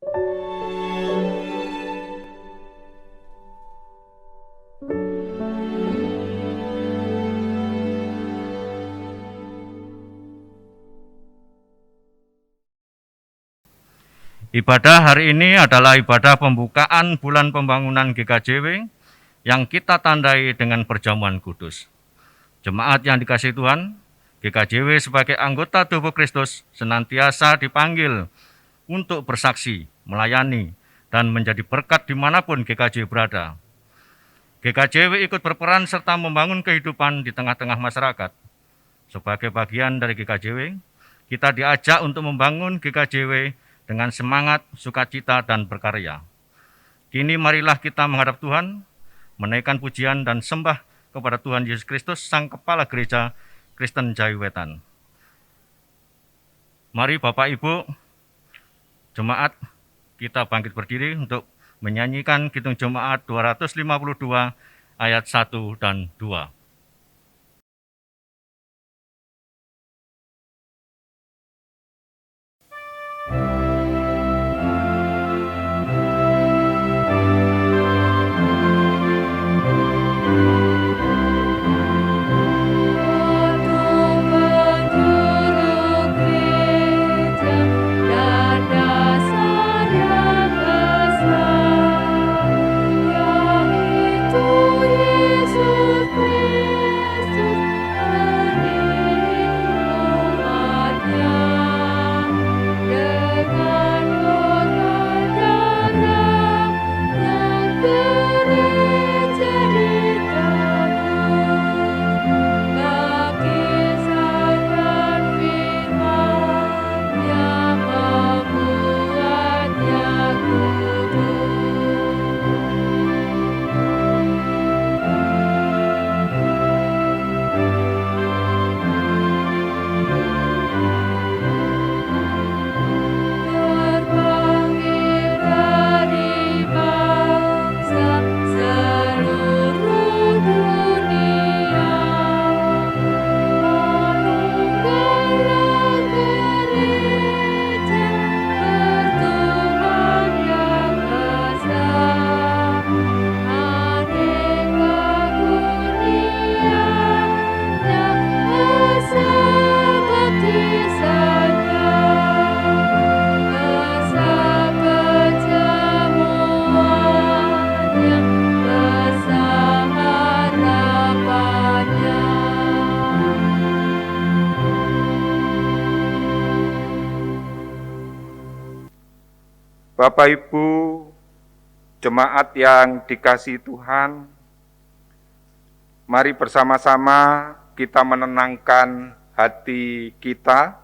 Ibadah hari ini adalah ibadah pembukaan bulan pembangunan GKJW yang kita tandai dengan perjamuan kudus. Jemaat yang dikasihi Tuhan, GKJW sebagai anggota tubuh Kristus senantiasa dipanggil untuk bersaksi, melayani, dan menjadi berkat dimanapun GKJW berada. GKJW ikut berperan serta membangun kehidupan di tengah-tengah masyarakat. Sebagai bagian dari GKJW, kita diajak untuk membangun GKJW dengan semangat, sukacita, dan berkarya. Kini marilah kita menghadap Tuhan, menaikkan pujian dan sembah kepada Tuhan Yesus Kristus, Sang Kepala Gereja Kristen Jawi Wetan. Mari Bapak Ibu, jemaat, kita bangkit berdiri untuk menyanyikan Kidung Jemaat 252 ayat 1 dan 2. Bapak Ibu, jemaat yang dikasihi Tuhan, mari bersama-sama kita menenangkan hati kita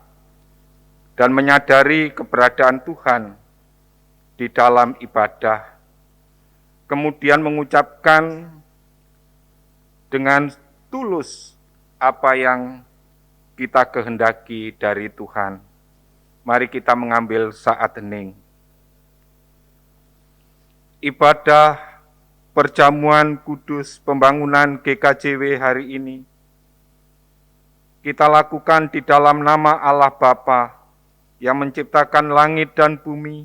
dan menyadari keberadaan Tuhan di dalam ibadah. Kemudian mengucapkan dengan tulus apa yang kita kehendaki dari Tuhan. Mari kita mengambil saat hening. Ibadah perjamuan kudus pembangunan GKJW hari ini kita lakukan di dalam nama Allah Bapa yang menciptakan langit dan bumi,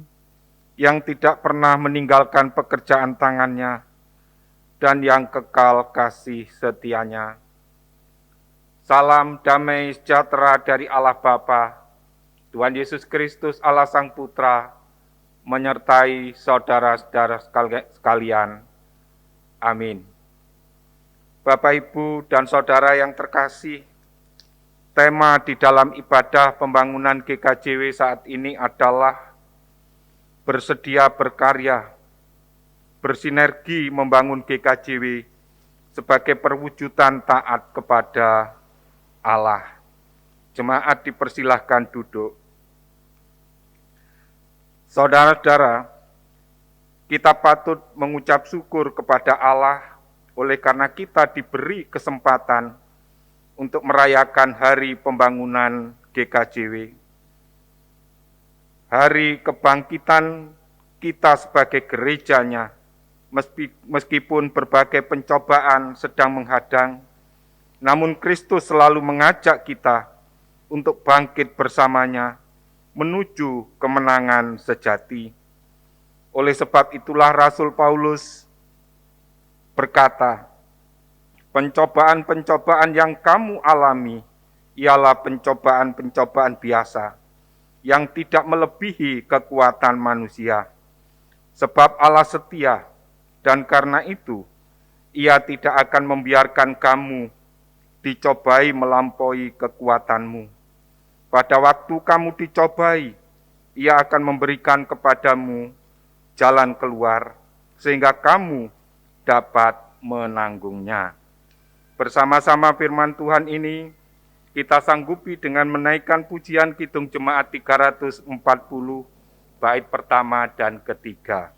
yang tidak pernah meninggalkan pekerjaan tangannya, dan yang kekal kasih setianya. Salam damai sejahtera dari Allah Bapa, Tuhan Yesus Kristus Allah Sang Putra, menyertai saudara-saudara sekalian. Amin. Bapak, Ibu, dan saudara yang terkasih, tema di dalam ibadah pembangunan GKJW saat ini adalah bersedia berkarya, bersinergi membangun GKJW sebagai perwujudan taat kepada Allah. Jemaat dipersilahkan duduk. Saudara-saudara, kita patut mengucap syukur kepada Allah oleh karena kita diberi kesempatan untuk merayakan hari pembangunan GKJW. Hari kebangkitan kita sebagai gerejanya, meskipun berbagai pencobaan sedang menghadang, namun Kristus selalu mengajak kita untuk bangkit bersamanya menuju kemenangan sejati. Oleh sebab itulah Rasul Paulus berkata, pencobaan-pencobaan yang kamu alami ialah pencobaan-pencobaan biasa yang tidak melebihi kekuatan manusia. Sebab Allah setia, dan karena itu Ia tidak akan membiarkan kamu dicobai melampaui kekuatanmu. Pada waktu kamu dicobai, Ia akan memberikan kepadamu jalan keluar, sehingga kamu dapat menanggungnya. Bersama-sama firman Tuhan ini, kita sanggupi dengan menaikkan pujian Kidung Jemaat 340, bait pertama dan ketiga.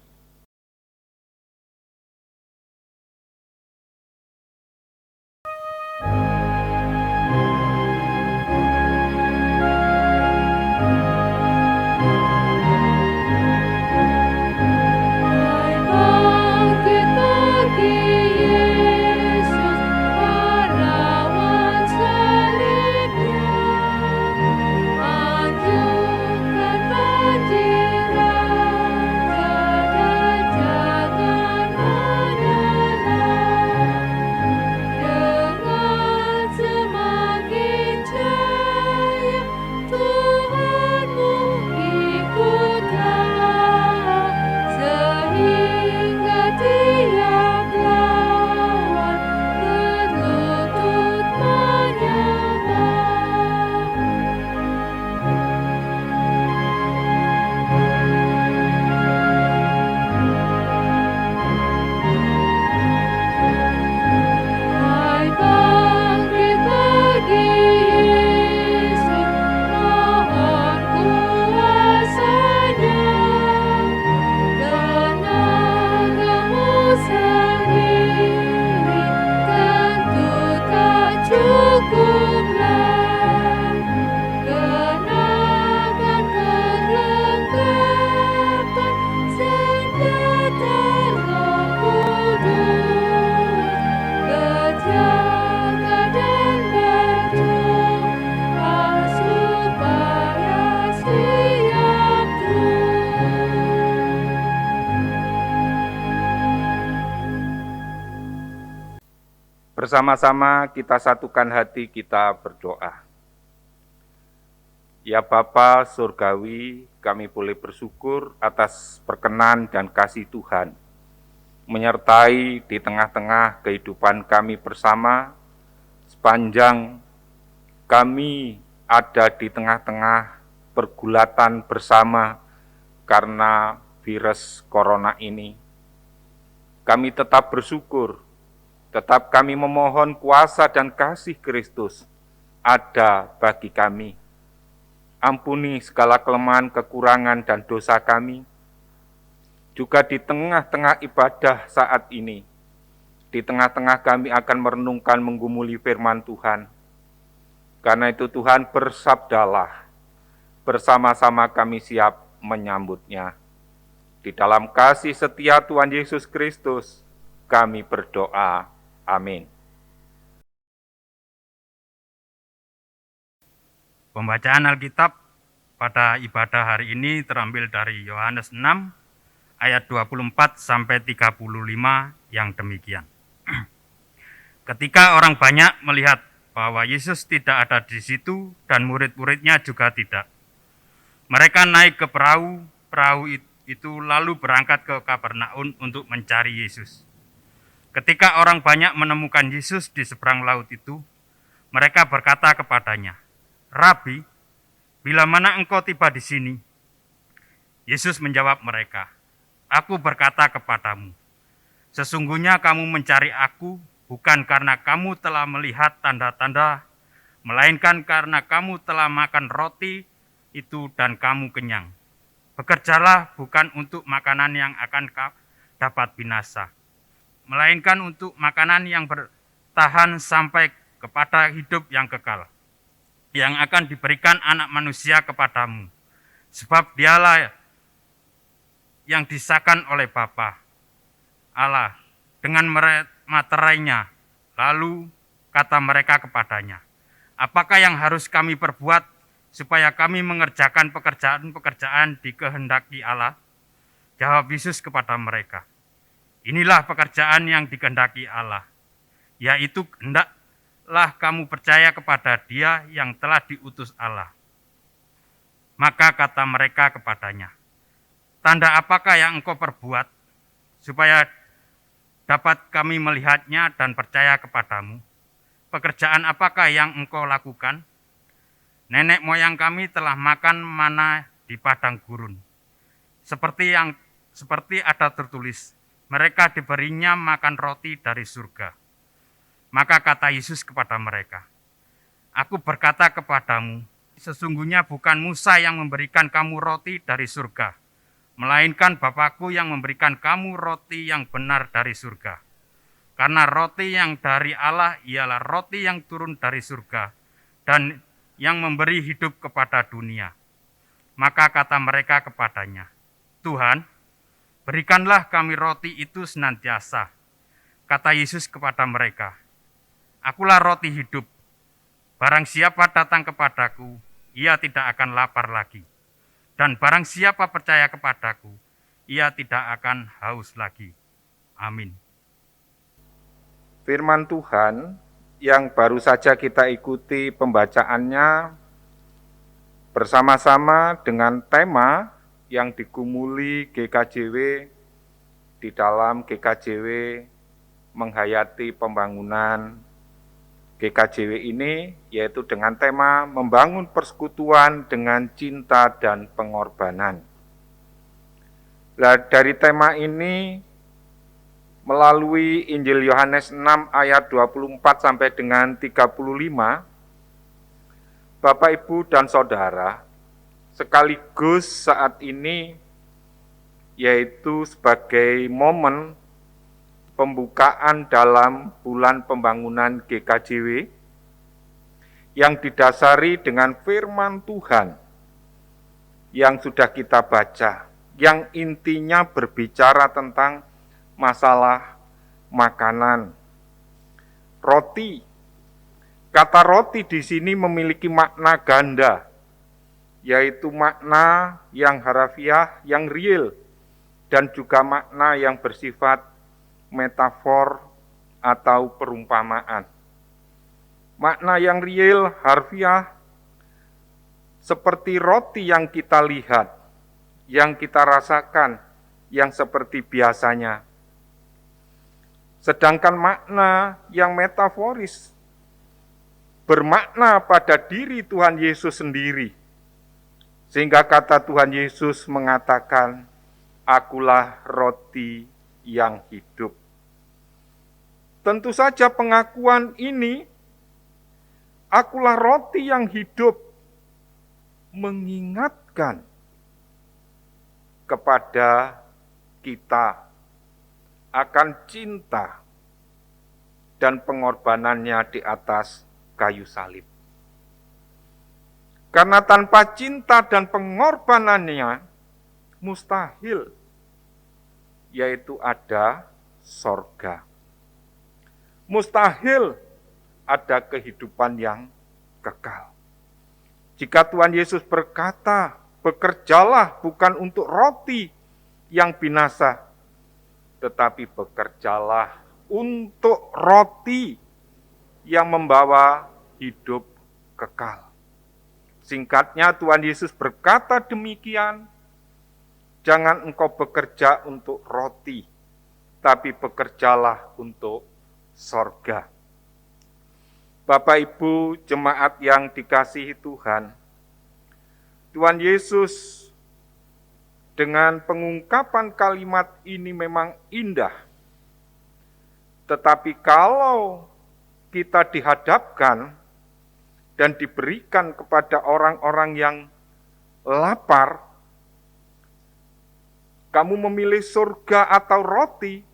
Bersama-sama kita satukan hati, kita berdoa. Ya Bapa Surgawi, kami boleh bersyukur atas perkenan dan kasih Tuhan, menyertai di tengah-tengah kehidupan kami bersama, sepanjang kami ada di tengah-tengah pergulatan bersama karena virus corona ini. Kami tetap bersyukur, tetap kami memohon kuasa dan kasih Kristus ada bagi kami. Ampuni segala kelemahan, kekurangan, dan dosa kami. Juga di tengah-tengah ibadah saat ini, di tengah-tengah kami akan merenungkan menggumuli firman Tuhan. Karena itu Tuhan bersabdalah, bersama-sama kami siap menyambutnya. Di dalam kasih setia Tuhan Yesus Kristus, kami berdoa. Amin. Pembacaan Alkitab pada ibadah hari ini terambil dari Yohanes 6 ayat 24 sampai 35 yang demikian. Ketika orang banyak melihat bahwa Yesus tidak ada di situ dan murid-muridnya juga tidak, mereka naik ke perahu itu lalu berangkat ke Kapernaum untuk mencari Yesus. Ketika orang banyak menemukan Yesus di seberang laut itu, mereka berkata kepadanya, "Rabi, bila mana engkau tiba di sini?" Yesus menjawab mereka, "Aku berkata kepadamu, sesungguhnya kamu mencari aku bukan karena kamu telah melihat tanda-tanda, melainkan karena kamu telah makan roti itu dan kamu kenyang. Bekerjalah bukan untuk makanan yang akan dapat binasa, melainkan untuk makanan yang bertahan sampai kepada hidup yang kekal, yang akan diberikan Anak Manusia kepadamu. Sebab dialah yang disahkan oleh Bapa Allah dengan materainya." Lalu kata mereka kepadanya, "Apakah yang harus kami perbuat supaya kami mengerjakan pekerjaan-pekerjaan dikehendaki Allah?" Jawab Yesus kepada mereka, inilah pekerjaan yang dikehendaki Allah, yaitu hendaklah kamu percaya kepada Dia yang telah diutus Allah. Maka kata mereka kepadanya, tanda apakah yang engkau perbuat, supaya dapat kami melihatnya dan percaya kepadamu? Pekerjaan apakah yang engkau lakukan? Nenek moyang kami telah makan mana di padang gurun. Seperti ada tertulis, mereka diberinya makan roti dari surga. Maka kata Yesus kepada mereka, aku berkata kepadamu, sesungguhnya bukan Musa yang memberikan kamu roti dari surga, melainkan Bapa-Ku yang memberikan kamu roti yang benar dari surga. Karena roti yang dari Allah ialah roti yang turun dari surga dan yang memberi hidup kepada dunia. Maka kata mereka kepadanya, Tuhan, berikanlah kami roti itu senantiasa. Kata Yesus kepada mereka, akulah roti hidup. Barang siapa datang kepadaku, ia tidak akan lapar lagi. Dan barang siapa percaya kepadaku, ia tidak akan haus lagi. Amin. Firman Tuhan yang baru saja kita ikuti pembacaannya bersama-sama dengan tema yang digumuli GKJW di dalam GKJW menghayati pembangunan GKJW ini, yaitu dengan tema membangun persekutuan dengan cinta dan pengorbanan. Nah, dari tema ini melalui Injil Yohanes 6 ayat 24 sampai dengan 35, Bapak, Ibu, dan Saudara, sekaligus saat ini yaitu sebagai momen pembukaan dalam bulan pembangunan GKJW yang didasari dengan firman Tuhan yang sudah kita baca, yang intinya berbicara tentang masalah makanan. Roti. Kata roti di sini memiliki makna ganda, yaitu makna yang harafiah, yang real, dan juga makna yang bersifat metafor atau perumpamaan. Makna yang real, harfiah, seperti roti yang kita lihat, yang kita rasakan, yang seperti biasanya. Sedangkan makna yang metaforis bermakna pada diri Tuhan Yesus sendiri. Sehingga kata Tuhan Yesus mengatakan, akulah roti yang hidup. Tentu saja pengakuan ini, akulah roti yang hidup, mengingatkan kepada kita akan cinta dan pengorbanannya di atas kayu salib. Karena tanpa cinta dan pengorbanannya, mustahil, yaitu ada sorga. Mustahil ada kehidupan yang kekal. Jika Tuhan Yesus berkata, bekerjalah bukan untuk roti yang binasa, tetapi bekerjalah untuk roti yang membawa hidup kekal. Singkatnya Tuhan Yesus berkata demikian, jangan engkau bekerja untuk roti, tapi bekerjalah untuk sorga. Bapak, Ibu, jemaat yang dikasihi Tuhan, Tuhan Yesus dengan pengungkapan kalimat ini memang indah. Tetapi kalau kita dihadapkan dan diberikan kepada orang-orang yang lapar, kamu memilih surga atau roti,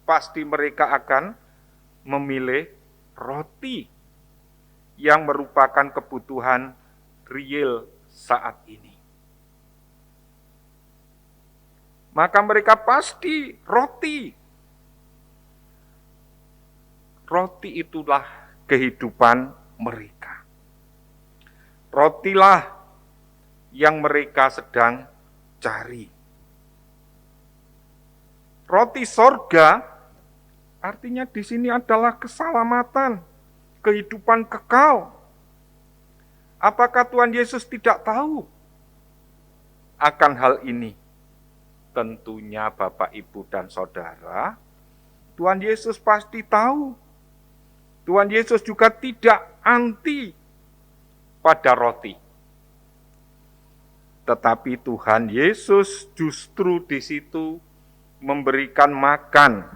pasti mereka akan memilih roti yang merupakan kebutuhan real saat ini. Maka mereka pasti roti. Roti itulah kehidupan mereka. Rotilah yang mereka sedang cari. Roti sorga artinya di sini adalah keselamatan, kehidupan kekal. Apakah Tuhan Yesus tidak tahu akan hal ini? Tentunya Bapak, Ibu, dan Saudara, Tuhan Yesus pasti tahu. Tuhan Yesus juga tidak anti pada roti. Tetapi Tuhan Yesus justru di situ memberikan makan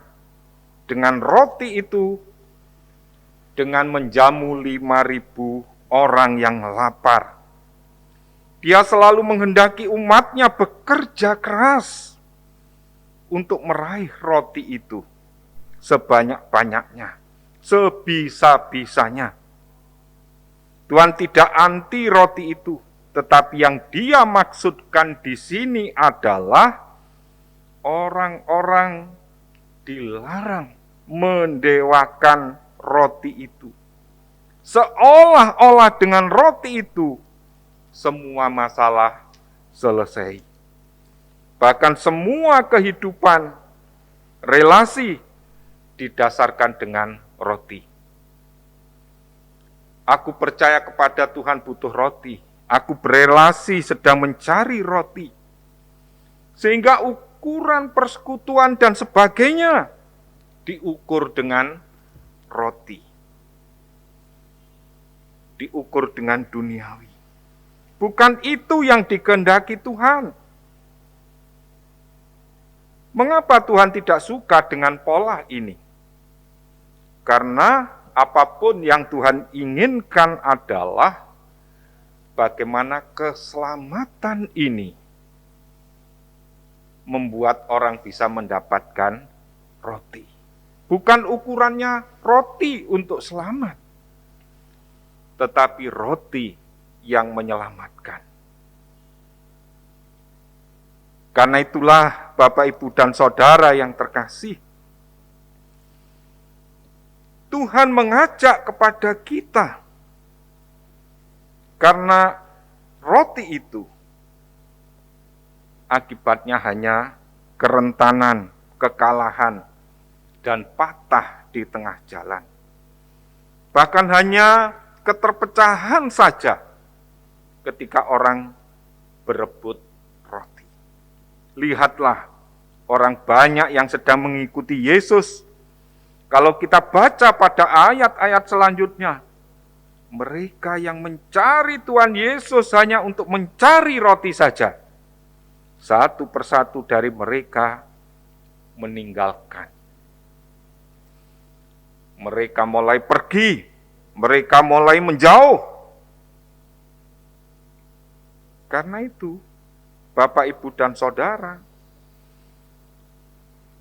dengan roti itu, dengan menjamu 5.000 orang yang lapar. Dia selalu menghendaki umatnya bekerja keras untuk meraih roti itu sebanyak-banyaknya, sebisa-bisanya. Tuhan tidak anti roti itu, tetapi yang Dia maksudkan di sini adalah orang-orang dilarang mendewakan roti itu. Seolah-olah dengan roti itu semua masalah selesai. Bahkan semua kehidupan, relasi didasarkan dengan roti. Aku percaya kepada Tuhan butuh roti. Aku berelasi sedang mencari roti. Sehingga ukuran persekutuan dan sebagainya diukur dengan roti. Diukur dengan duniawi. Bukan itu yang dikehendaki Tuhan. Mengapa Tuhan tidak suka dengan pola ini? Karena apapun yang Tuhan inginkan adalah bagaimana keselamatan ini membuat orang bisa mendapatkan roti. Bukan ukurannya roti untuk selamat, tetapi roti yang menyelamatkan. Karena itulah Bapak, Ibu, dan Saudara yang terkasih, Tuhan mengajak kepada kita, karena roti itu akibatnya hanya kerentanan, kekalahan, dan patah di tengah jalan. Bahkan hanya keterpecahan saja ketika orang berebut roti. Lihatlah orang banyak yang sedang mengikuti Yesus. Kalau kita baca pada ayat-ayat selanjutnya, mereka yang mencari Tuhan Yesus hanya untuk mencari roti saja. Satu persatu dari mereka meninggalkan. Mereka mulai pergi, mereka mulai menjauh. Karena itu, Bapak, Ibu, dan Saudara,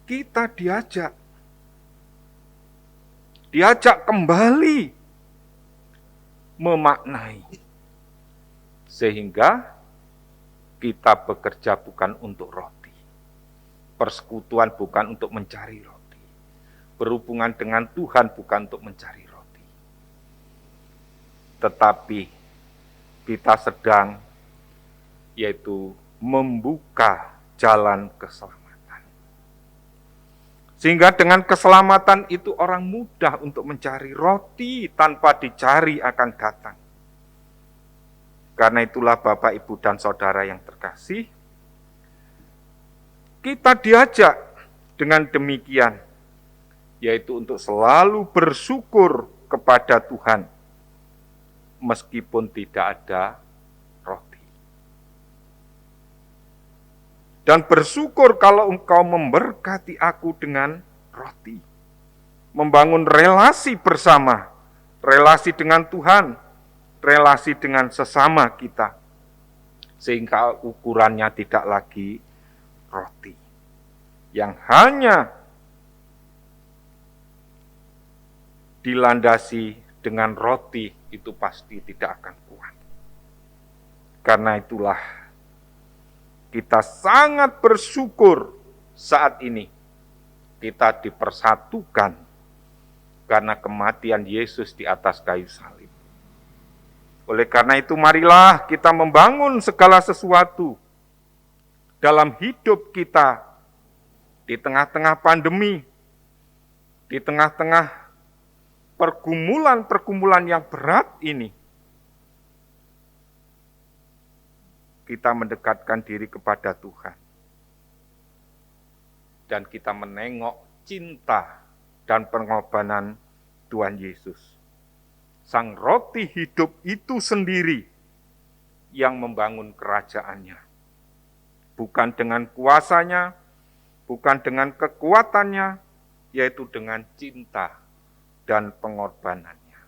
kita diajak kembali memaknai, sehingga kita bekerja bukan untuk roti, persekutuan bukan untuk mencari roti, berhubungan dengan Tuhan bukan untuk mencari roti, tetapi kita sedang yaitu membuka jalan keselamatan. Sehingga dengan keselamatan itu orang mudah untuk mencari roti tanpa dicari akan datang. Karena itulah Bapak, Ibu, dan Saudara yang terkasih, kita diajak dengan demikian, yaitu untuk selalu bersyukur kepada Tuhan, meskipun tidak ada roti. Dan bersyukur kalau engkau memberkati aku dengan roti. Membangun relasi bersama, relasi dengan Tuhan, relasi dengan sesama kita. Sehingga ukurannya tidak lagi roti. Yang hanya dilandasi dengan roti itu pasti tidak akan kuat. Karena itulah kita sangat bersyukur saat ini kita dipersatukan karena kematian Yesus di atas kayu salib. Oleh karena itu marilah kita membangun segala sesuatu dalam hidup kita di tengah-tengah pandemi, di tengah-tengah pergumulan-pergumulan yang berat ini, kita mendekatkan diri kepada Tuhan. Dan kita menengok cinta dan pengorbanan Tuhan Yesus. Sang roti hidup itu sendiri yang membangun kerajaannya. Bukan dengan kuasanya, bukan dengan kekuatannya, yaitu dengan cinta dan pengorbanannya.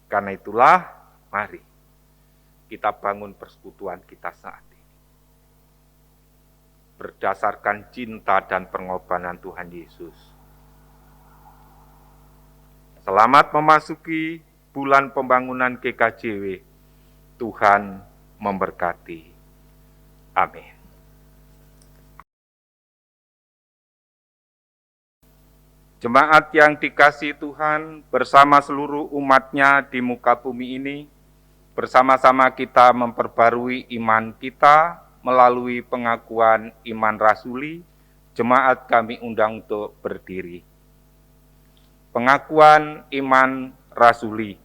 Karena itulah, mari kita bangun persekutuan kita saat ini. Berdasarkan cinta dan pengorbanan Tuhan Yesus. Selamat memasuki bulan pembangunan GKJW. Tuhan memberkati. Amin. Jemaat yang dikasihi Tuhan, bersama seluruh umat-Nya di muka bumi ini, bersama-sama kita memperbarui iman kita melalui pengakuan iman rasuli. Jemaat kami undang untuk berdiri. Pengakuan iman rasuli.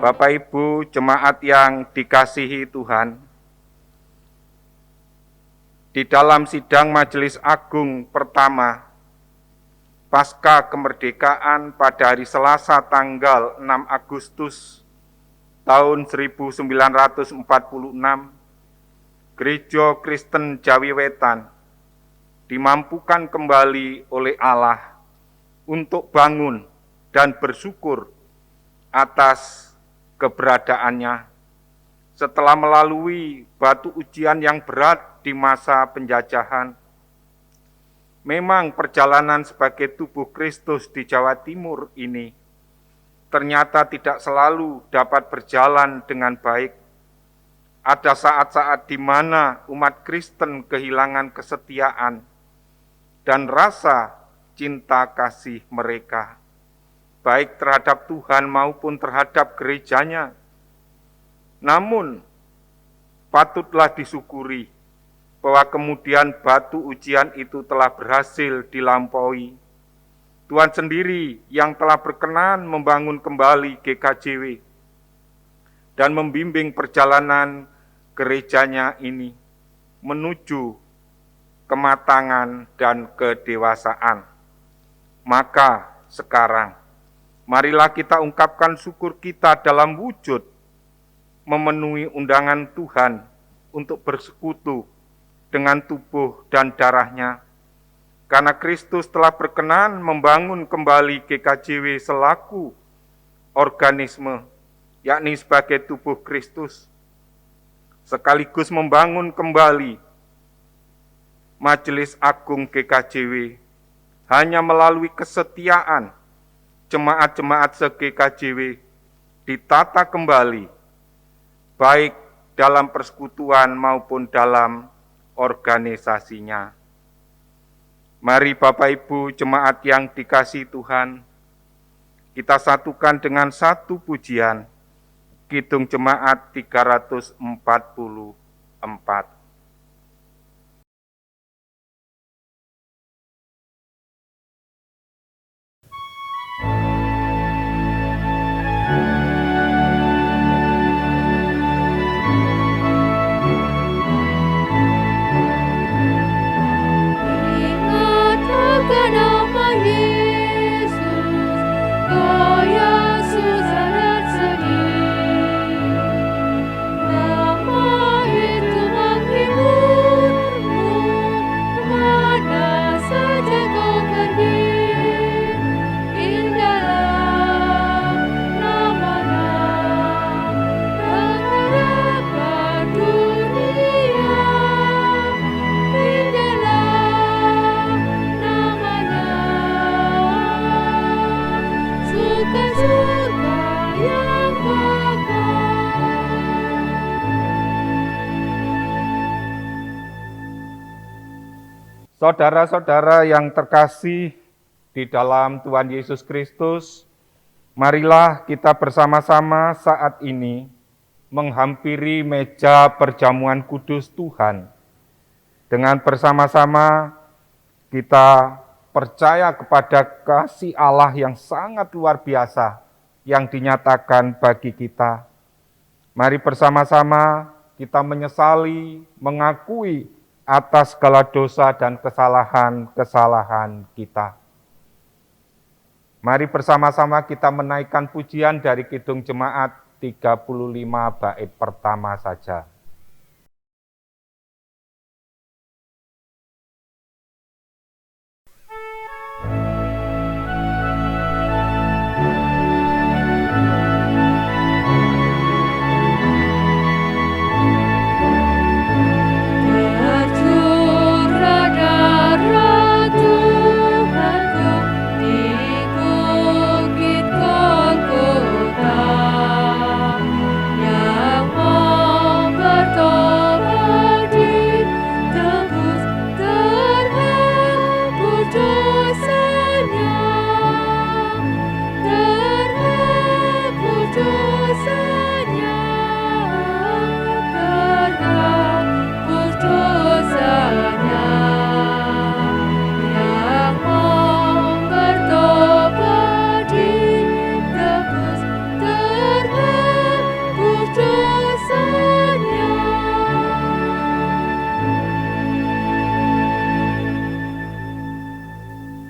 Bapak Ibu jemaat yang dikasihi Tuhan, di dalam sidang Majelis Agung pertama pasca kemerdekaan pada hari Selasa tanggal 6 Agustus tahun 1946, Gereja Kristen Jawi Wetan dimampukan kembali oleh Allah untuk bangun dan bersyukur atas keberadaannya setelah melalui batu ujian yang berat di masa penjajahan. Memang perjalanan sebagai tubuh Kristus di Jawa Timur ini ternyata tidak selalu dapat berjalan dengan baik. Ada saat-saat di mana umat Kristen kehilangan kesetiaan dan rasa cinta kasih mereka, baik terhadap Tuhan maupun terhadap gerejanya. Namun, patutlah disyukuri bahwa kemudian batu ujian itu telah berhasil dilampaui. Tuhan sendiri yang telah berkenan membangun kembali GKJW dan membimbing perjalanan gerejanya ini menuju kematangan dan kedewasaan. Maka sekarang, marilah kita ungkapkan syukur kita dalam wujud memenuhi undangan Tuhan untuk bersekutu dengan tubuh dan darah-Nya. Karena Kristus telah berkenan membangun kembali GKJW selaku organisme, yakni sebagai tubuh Kristus, sekaligus membangun kembali Majelis Agung GKJW hanya melalui kesetiaan jemaat-jemaat se-GKJW ditata kembali, baik dalam persekutuan maupun dalam organisasinya. Mari Bapak Ibu jemaat yang dikasihi Tuhan, kita satukan dengan satu pujian, Kidung Jemaat 344. Saudara-saudara yang terkasih di dalam Tuhan Yesus Kristus, marilah kita bersama-sama saat ini menghampiri meja perjamuan kudus Tuhan. Dengan bersama-sama kita percaya kepada kasih Allah yang sangat luar biasa yang dinyatakan bagi kita. Mari bersama-sama kita menyesali, mengakui atas segala dosa dan kesalahan-kesalahan kita. Mari bersama-sama kita menaikkan pujian dari Kidung Jemaat 35 bait pertama saja.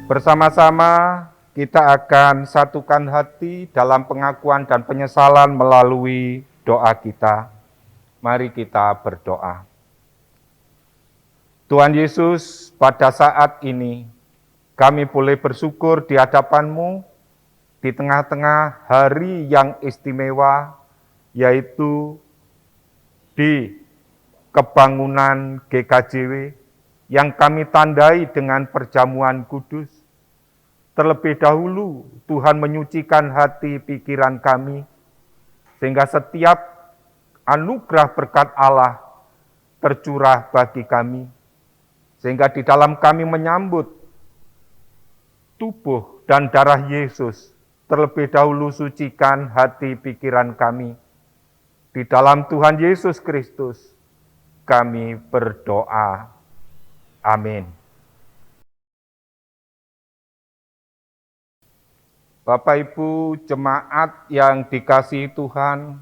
Bersama-sama kita akan satukan hati dalam pengakuan dan penyesalan melalui doa kita. Mari kita berdoa. Tuhan Yesus, pada saat ini kami boleh bersyukur di hadapan-Mu di tengah-tengah hari yang istimewa, yaitu di kebangunan GKJW yang kami tandai dengan perjamuan kudus. Terlebih dahulu, Tuhan menyucikan hati pikiran kami, sehingga setiap anugerah berkat Allah tercurah bagi kami, sehingga di dalam kami menyambut tubuh dan darah Yesus, terlebih dahulu sucikan hati pikiran kami. Di dalam Tuhan Yesus Kristus, kami berdoa. Amin. Bapak Ibu jemaat yang dikasihi Tuhan,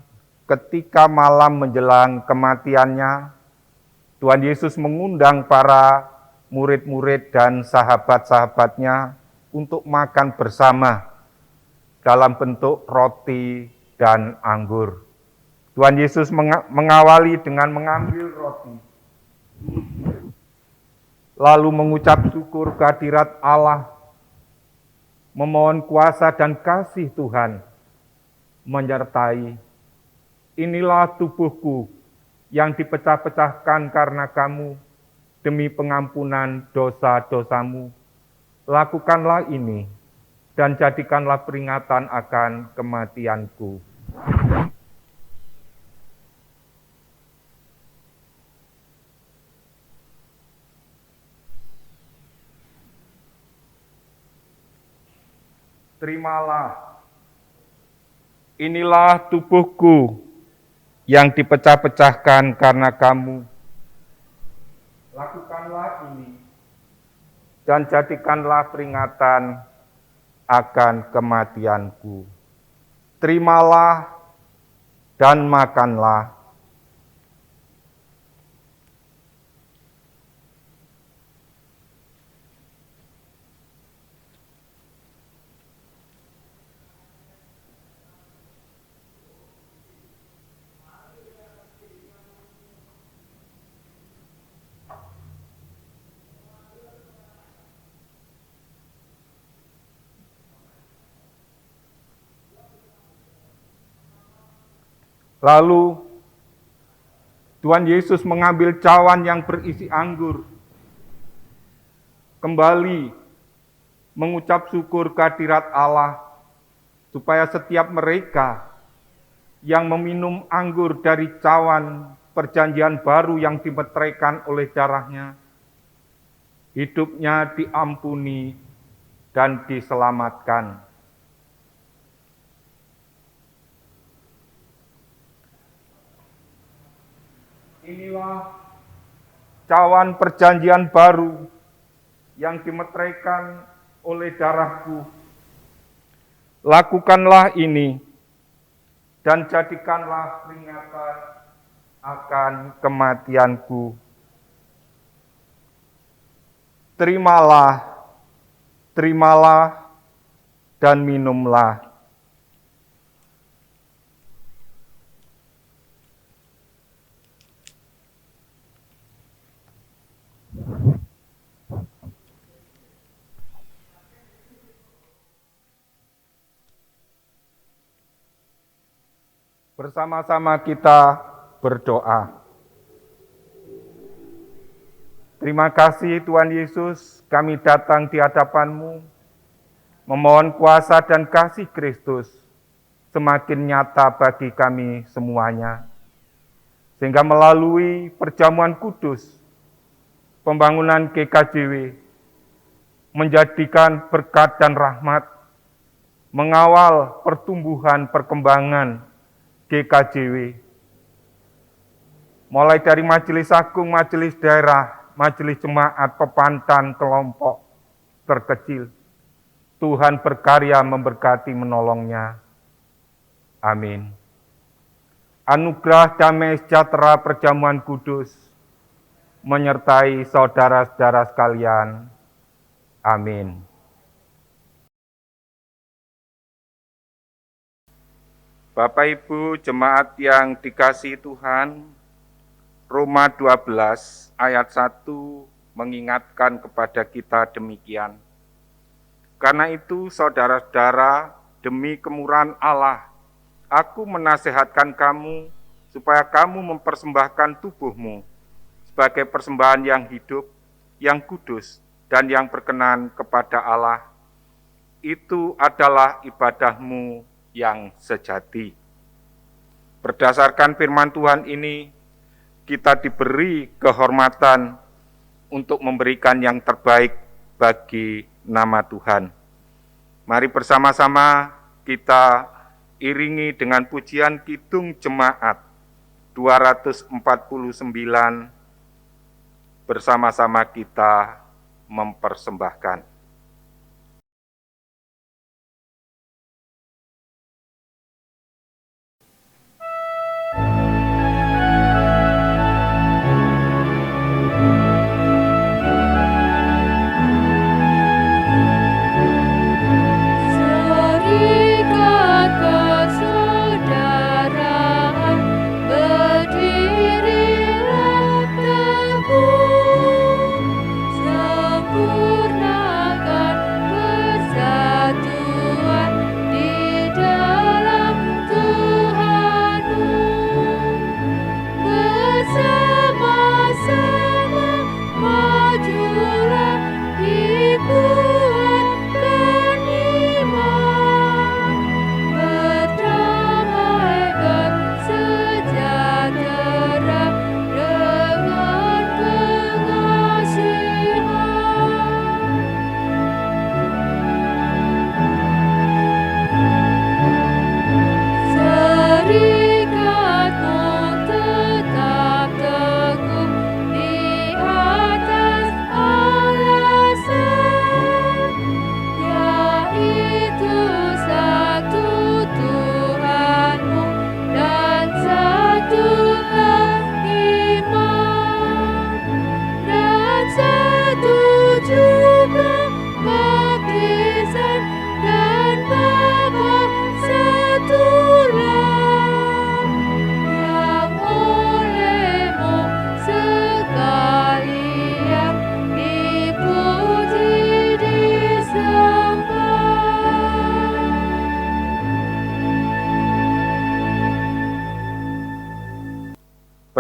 ketika malam menjelang kematiannya, Tuhan Yesus mengundang para murid-murid dan sahabat-sahabatnya untuk makan bersama dalam bentuk roti dan anggur. Tuhan Yesus mengawali dengan mengambil roti, lalu mengucap syukur kehadirat Allah, memohon kuasa dan kasih Tuhan menyertai. Inilah tubuhku yang dipecah-pecahkan karena kamu demi pengampunan dosa-dosamu. Lakukanlah ini dan jadikanlah peringatan akan kematianku. Terimalah, inilah tubuhku yang dipecah-pecahkan karena kamu. Lakukanlah ini dan jadikanlah peringatan akan kematianku. Terimalah dan makanlah. Lalu Tuhan Yesus mengambil cawan yang berisi anggur, kembali mengucap syukur kehadirat Allah, supaya setiap mereka yang meminum anggur dari cawan perjanjian baru yang dimeteraikan oleh darahnya, hidupnya diampuni dan diselamatkan. Inilah cawan perjanjian baru yang dimeteraikan oleh darahku. Lakukanlah ini dan jadikanlah peringatan akan kematianku. Terimalah, terimalah, dan minumlah. Bersama-sama kita berdoa. Terima kasih Tuhan Yesus, kami datang di hadapan-Mu, memohon kuasa dan kasih Kristus semakin nyata bagi kami semuanya. Sehingga melalui perjamuan kudus, pembangunan GKJW menjadikan berkat dan rahmat, mengawal pertumbuhan perkembangan GKJW. Mulai dari majelis agung, majelis daerah, majelis jemaat, pepantan, kelompok terkecil. Tuhan berkarya memberkati menolongnya. Amin. Anugerah damai sejahtera perjamuan kudus menyertai saudara-saudara sekalian. Amin. Bapak Ibu jemaat yang dikasihi Tuhan, Roma 12 ayat 1 mengingatkan kepada kita demikian. Karena itu saudara-saudara, demi kemurahan Allah, aku menasehatkan kamu supaya kamu mempersembahkan tubuhmu sebagai persembahan yang hidup, yang kudus, dan yang berkenan kepada Allah. Itu adalah ibadahmu yang sejati. Berdasarkan firman Tuhan ini, kita diberi kehormatan untuk memberikan yang terbaik bagi nama Tuhan. Mari bersama-sama kita iringi dengan pujian Kidung Jemaat 249, bersama-sama kita mempersembahkan.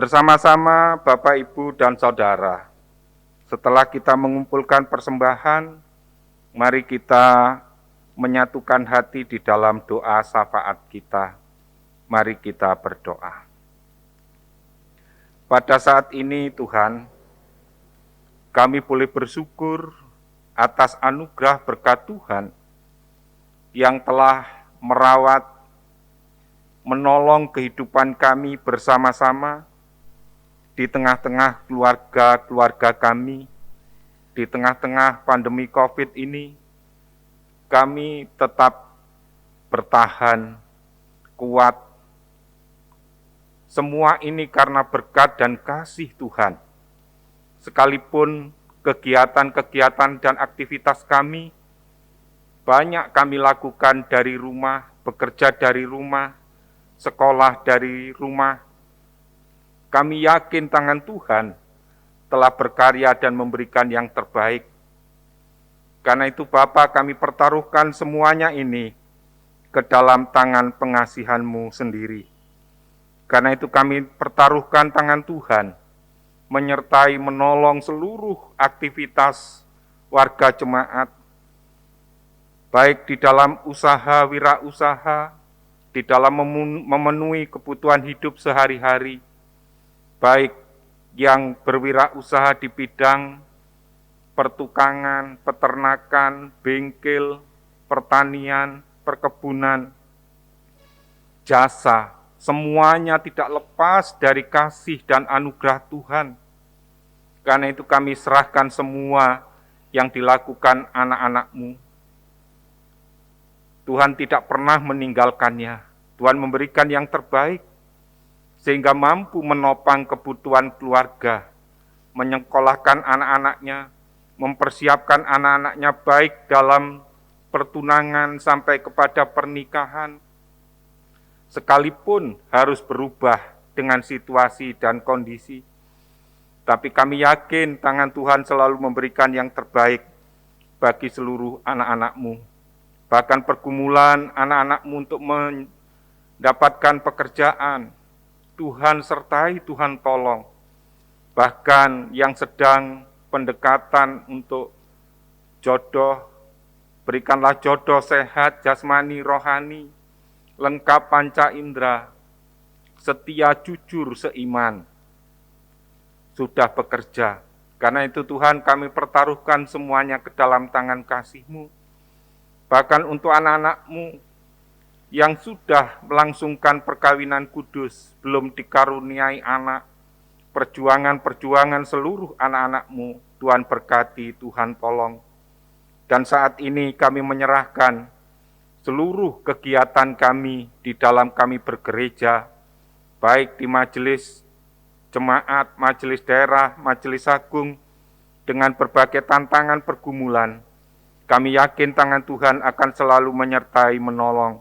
Bersama-sama Bapak, Ibu, dan Saudara, setelah kita mengumpulkan persembahan, mari kita menyatukan hati di dalam doa syafaat kita. Mari kita berdoa. Pada saat ini Tuhan, kami boleh bersyukur atas anugerah berkat Tuhan yang telah merawat, menolong kehidupan kami bersama-sama di tengah-tengah keluarga-keluarga kami, di tengah-tengah pandemi COVID ini. Kami tetap bertahan, kuat. Semua ini karena berkat dan kasih Tuhan. Sekalipun kegiatan-kegiatan dan aktivitas kami banyak kami lakukan dari rumah, bekerja dari rumah, sekolah dari rumah, kami yakin tangan Tuhan telah berkarya dan memberikan yang terbaik. Karena itu Bapa, kami pertaruhkan semuanya ini ke dalam tangan pengasihan-Mu sendiri. Karena itu kami pertaruhkan tangan Tuhan, menyertai menolong seluruh aktivitas warga jemaat, baik di dalam usaha, wirausaha, di dalam memenuhi kebutuhan hidup sehari-hari, baik yang berwirausaha di bidang pertukangan, peternakan, bengkel, pertanian, perkebunan, jasa, semuanya tidak lepas dari kasih dan anugerah Tuhan. Karena itu kami serahkan semua yang dilakukan anak-anak-Mu. Tuhan tidak pernah meninggalkannya. Tuhan memberikan yang terbaik, sehingga mampu menopang kebutuhan keluarga, menyekolahkan anak-anaknya, mempersiapkan anak-anaknya baik dalam pertunangan sampai kepada pernikahan, sekalipun harus berubah dengan situasi dan kondisi. Tapi kami yakin tangan Tuhan selalu memberikan yang terbaik bagi seluruh anak-anak-Mu. Bahkan pergumulan anak-anak-Mu untuk mendapatkan pekerjaan, Tuhan sertai, Tuhan tolong. Bahkan yang sedang pendekatan untuk jodoh, berikanlah jodoh sehat, jasmani, rohani, lengkap panca indera, setia, jujur, seiman, sudah bekerja. Karena itu Tuhan, kami pertaruhkan semuanya ke dalam tangan kasih-Mu. Bahkan untuk anak-anak-Mu yang sudah melangsungkan perkawinan kudus, belum dikaruniai anak, perjuangan-perjuangan seluruh anak-anak-Mu, Tuhan berkati, Tuhan tolong. Dan saat ini kami menyerahkan seluruh kegiatan kami di dalam kami bergereja, baik di majelis jemaat, majelis daerah, majelis agung, dengan berbagai tantangan pergumulan. Kami yakin tangan Tuhan akan selalu menyertai, menolong.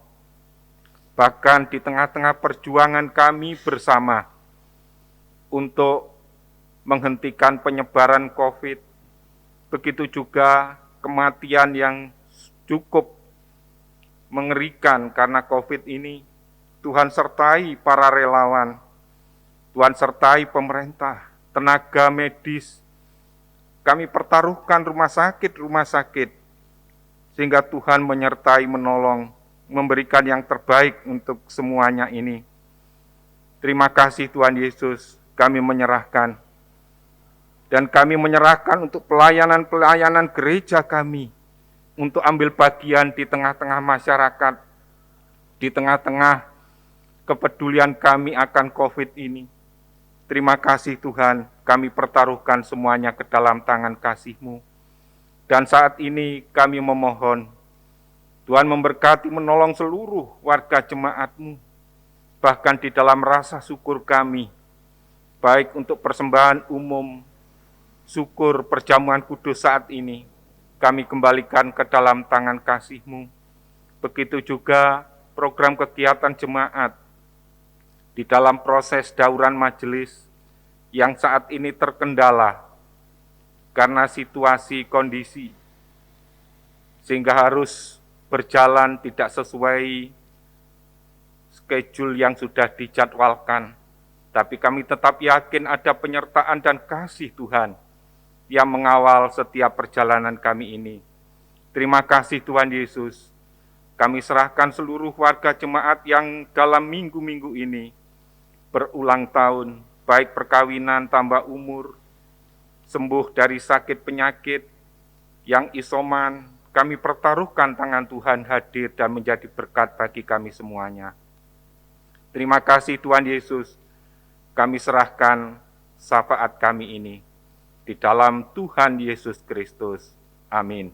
Bahkan di tengah-tengah perjuangan kami bersama, untuk menghentikan penyebaran COVID, begitu juga kematian yang cukup mengerikan karena COVID ini. Tuhan sertai para relawan, Tuhan sertai pemerintah, tenaga medis. Kami pertaruhkan rumah sakit, sehingga Tuhan menyertai, menolong, memberikan yang terbaik untuk semuanya ini. Terima kasih Tuhan Yesus. Kami menyerahkan, dan kami menyerahkan untuk pelayanan-pelayanan gereja kami, untuk ambil bagian di tengah-tengah masyarakat, di tengah-tengah kepedulian kami akan COVID ini. Terima kasih Tuhan, kami pertaruhkan semuanya ke dalam tangan kasih-Mu. Dan saat ini kami memohon, Tuhan memberkati, menolong seluruh warga jemaat-Mu, bahkan di dalam rasa syukur kami, baik untuk persembahan umum, syukur perjamuan kudus saat ini, kami kembalikan ke dalam tangan kasih-Mu. Begitu juga program kegiatan jemaat di dalam proses dauran majelis yang saat ini terkendala karena situasi kondisi, sehingga harus berjalan tidak sesuai schedule yang sudah dijadwalkan. Tapi kami tetap yakin ada penyertaan dan kasih Tuhan yang mengawal setiap perjalanan kami ini. Terima kasih Tuhan Yesus. Kami serahkan seluruh warga jemaat yang dalam minggu-minggu ini berulang tahun, baik perkawinan, tambah umur, sembuh dari sakit penyakit, yang isoman, kami pertaruhkan tangan Tuhan hadir dan menjadi berkat bagi kami semuanya. Terima kasih Tuhan Yesus, kami serahkan syafaat kami ini di dalam Tuhan Yesus Kristus. Amin.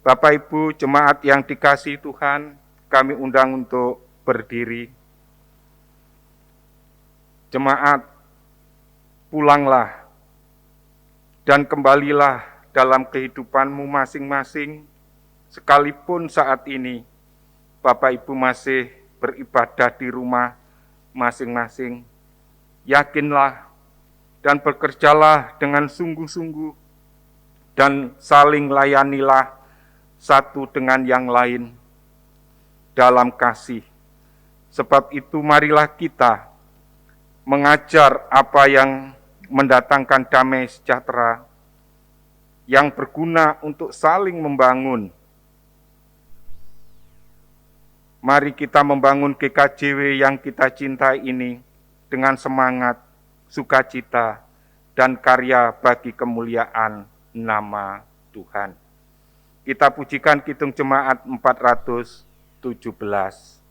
Bapak Ibu jemaat yang dikasihi Tuhan, kami undang untuk berdiri. Jemaat, pulanglah dan kembalilah dalam kehidupanmu masing-masing, sekalipun saat ini Bapak Ibu masih beribadah di rumah masing-masing. Yakinlah dan bekerjalah dengan sungguh-sungguh dan saling layanilah satu dengan yang lain dalam kasih. Sebab itu marilah kita mengajar apa yang mendatangkan damai sejahtera, yang berguna untuk saling membangun. Mari kita membangun GKJW yang kita cintai ini dengan semangat, sukacita, dan karya bagi kemuliaan nama Tuhan. Kita pujikan Kidung Jemaat 417.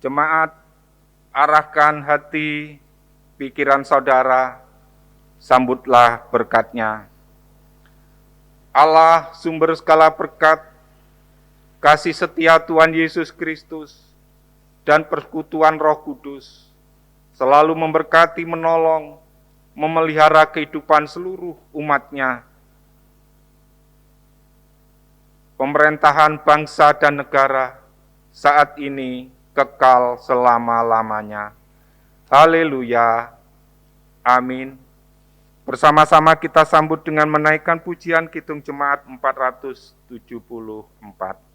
Jemaat, arahkan hati, pikiran saudara, sambutlah berkat-Nya. Allah, sumber segala berkat, kasih setia Tuhan Yesus Kristus, dan persekutuan Roh Kudus, selalu memberkati, menolong, memelihara kehidupan seluruh umat-Nya, pemerintahan bangsa dan negara, saat ini, kekal selama-lamanya. Haleluya. Amin. Bersama-sama kita sambut dengan menaikkan pujian Kidung Jemaat 474.